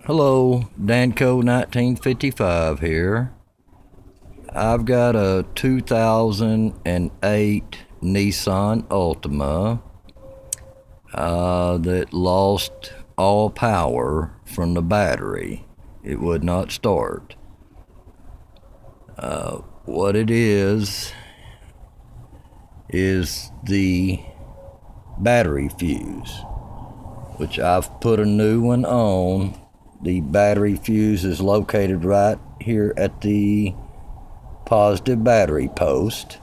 Hello, Danco 1955 here. I've got a 2008 Nissan Altima that lost all power from the battery. It would not start. What it is the battery fuse, which I've put a new one on. The battery fuse is located right here at the positive battery post.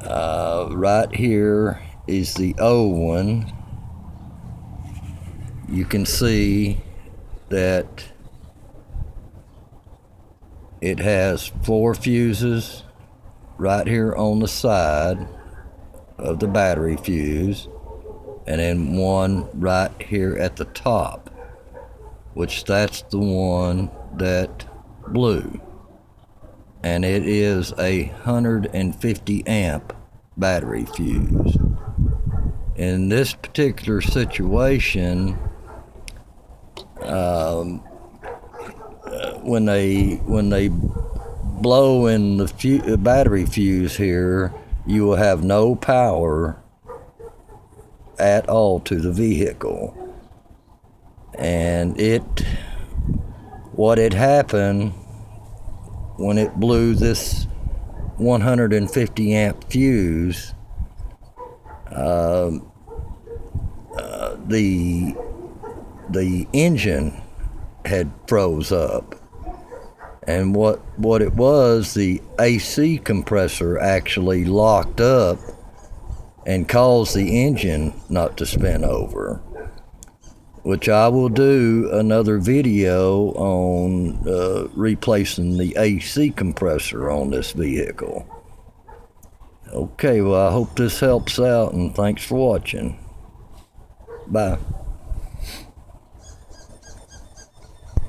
Right here is the old one. You can see that it has 4 fuses right here on the side of the battery fuse, and then one right here at the top, which that's the one that blew. And it is a 150 amp battery fuse. In this particular situation, when they blow in the battery fuse here, you will have no power at all to the vehicle. And what had happened when it blew this 150 amp fuse, the engine had froze up. And what it was, the AC compressor actually locked up and caused the engine not to spin over, which I will do another video on replacing the AC compressor on this vehicle. Okay, well, I hope this helps out, and thanks for watching. Bye.